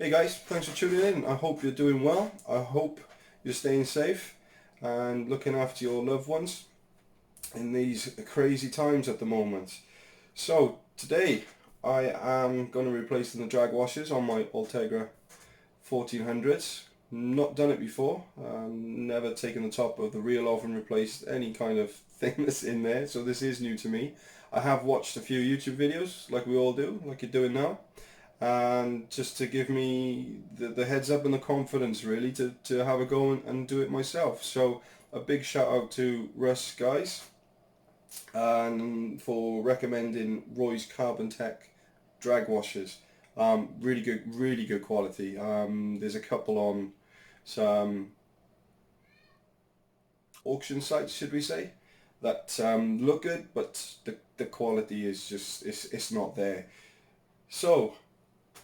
Hey guys, thanks for tuning in. I hope you're doing well. I hope you're staying safe and looking after your loved ones in these crazy times at the moment. So today I am going to be replacing the drag washers on my Ultegra 1400s. Not done it before. Never taken the top of the reel off and replaced any kind of thing that's in there. So this is new to me. I have watched a few YouTube videos like we all do, like you're doing now. And just to give me the heads up and the confidence really to have a go and do it myself. So a big shout out to Russ guys and for recommending Roy's Carbon Tech drag washers. Really good quality. There's a couple on some auction sites, should we say, that look good, but the quality is just it's not there. So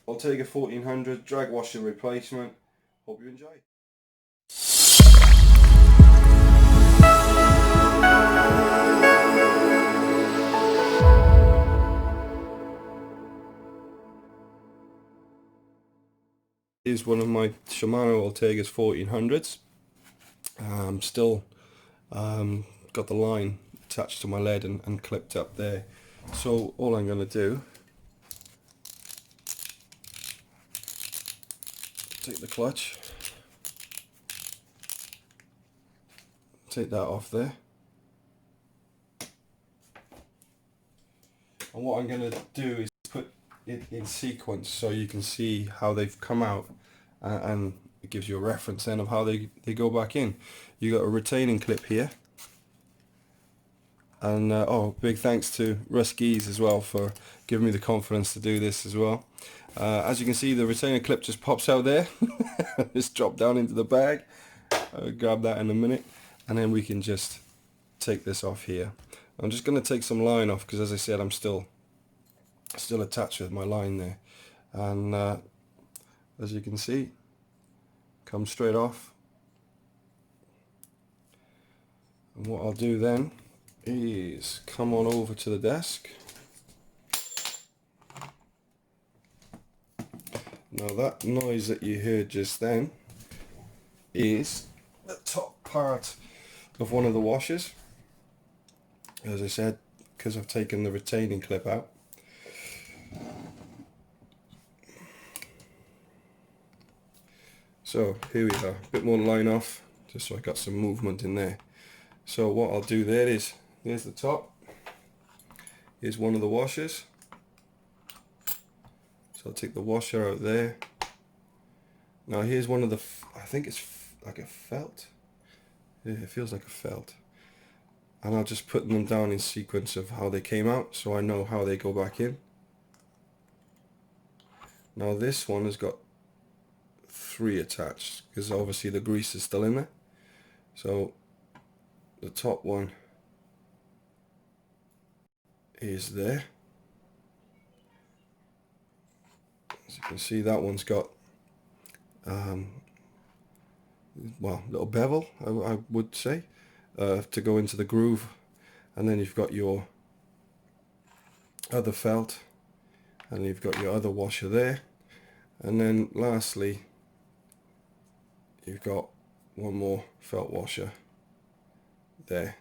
Ultegra 1400 drag washer replacement. Hope you enjoy. Here's one of my Shimano Ultegra's 1400s. Still got the line attached to my lead and clipped up there. So all I'm going to do, take the clutch, take that off there, and what I'm going to do is put it in sequence so you can see how they've come out, and it gives you a reference then of how they go back in. You got a retaining clip here, and oh, big thanks to Russ Geese as well for giving me the confidence to do this as well. As you can see, the retaining clip just pops out there. Just drop down into the bag. I'll grab that in a minute, and then we can just take this off here. I'm just going to take some line off because, as I said, I'm still attached with my line there, and as you can see, comes straight off. And what I'll do then is come on over to the desk. Now that noise that you heard just then is the top part of one of the washers. As I said, because I've taken the retaining clip out. So here we are, a bit more line off, just so I got some movement in there. So what I'll do there is, here's the top, here's one of the washers. So I'll take the washer out there. Now here's one of the, I think it's like a felt. Yeah, it feels like a felt. And I'll just put them down in sequence of how they came out, so I know how they go back in. Now this one has got 3 attached, because obviously the grease is still in there. So the top one is there. As you can see, that one's got well, little bevel, I would say, to go into the groove. And then you've got your other felt, and you've got your other washer there, and then lastly you've got one more felt washer there.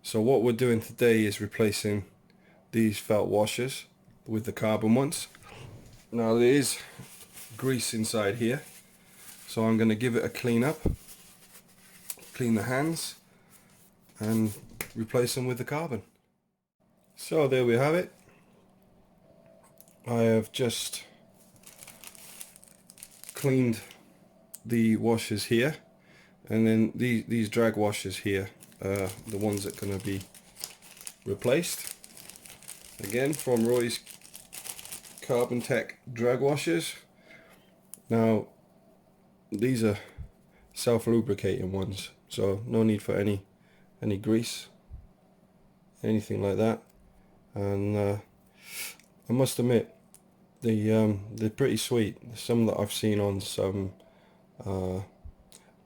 So what we're doing today is replacing these felt washers with the carbon ones. Now there is grease inside here, so I'm going to give it a clean up, clean the hands, and replace them with the carbon. So there we have it. I have just cleaned the washers here, and then these drag washers here are the ones that are going to be replaced. Again, from Roy's Carbon Tech drag washers. Now these are self-lubricating ones, so no need for any grease, anything like that. And I must admit, they're pretty sweet. Some that I've seen on some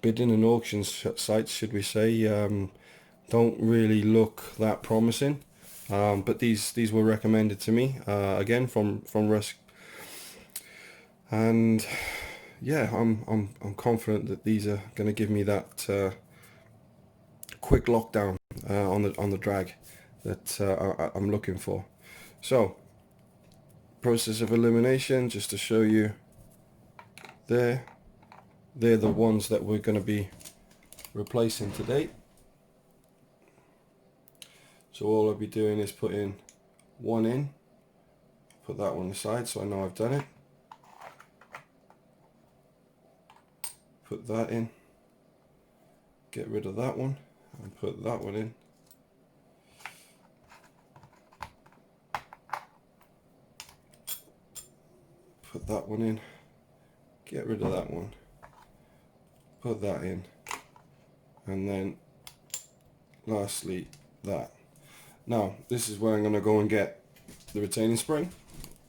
bidding and auction sites, should we say, don't really look that promising. But these were recommended to me again from Russ And yeah, I'm confident that these are going to give me that quick lockdown on the drag that I'm looking for. So, process of elimination, just to show you there. They're the ones that we're going to be replacing today. So all I'll be doing is putting one in, put that one aside so I know I've done it. Put that in, get rid of that one, and put that one in. Put that one in, get rid of that one, put that in, and then lastly that. Now this is where I'm going to go and get the retaining spring,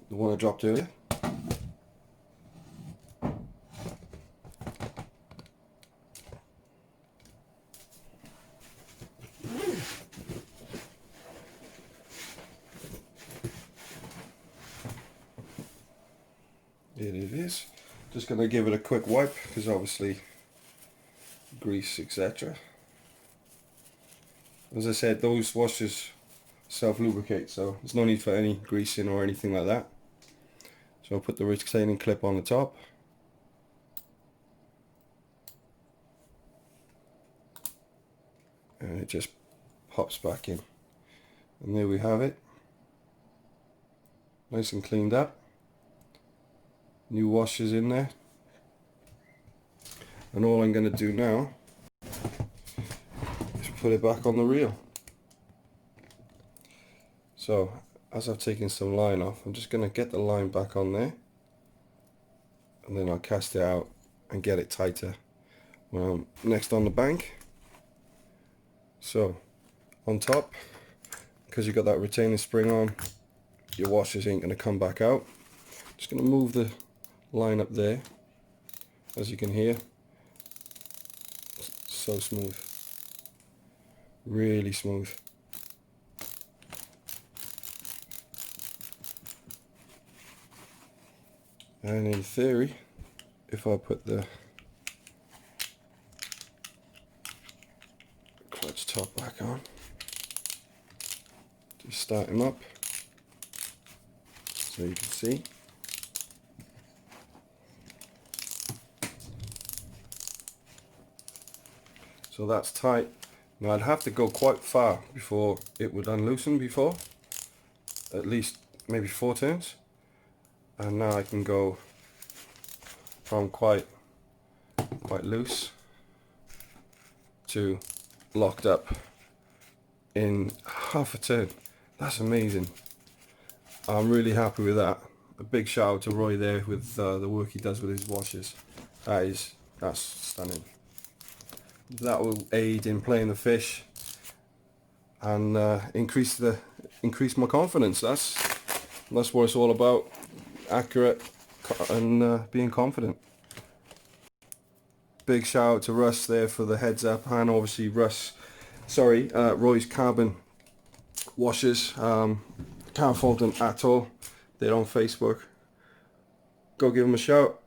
the one I dropped earlier. Here it is. Just going to give it a quick wipe because obviously grease, etc. As I said, those washers self-lubricate, so there's no need for any greasing or anything like that. So I'll put the retaining clip on the top. And it just pops back in. And there we have it. Nice and cleaned up. New washers in there. And all I'm going to do now is put it back on the reel. So as I've taken some line off, I'm just going to get the line back on there, and then I'll cast it out and get it tighter when I'm next on the bank. So on top, because you've got that retaining spring on, your washers ain't going to come back out. Just going to move the line up there. As you can hear, so smooth, really smooth. And in theory, if I put the clutch top back on, just start him up so you can see. So that's tight. Now I'd have to go quite far before it would unloosen before, at least maybe 4 turns. And now I can go from quite loose to locked up in half a turn. That's amazing. I'm really happy with that. A big shout out to Roy there with the work he does with his washers. That's stunning. That will aid in playing the fish and increase my confidence. That's what it's all about. Accurate and being confident. Big shout out to Russ there for the heads up, and obviously Roy's carbon washers. Can't fault them at all. They're on Facebook. Go give them a shout.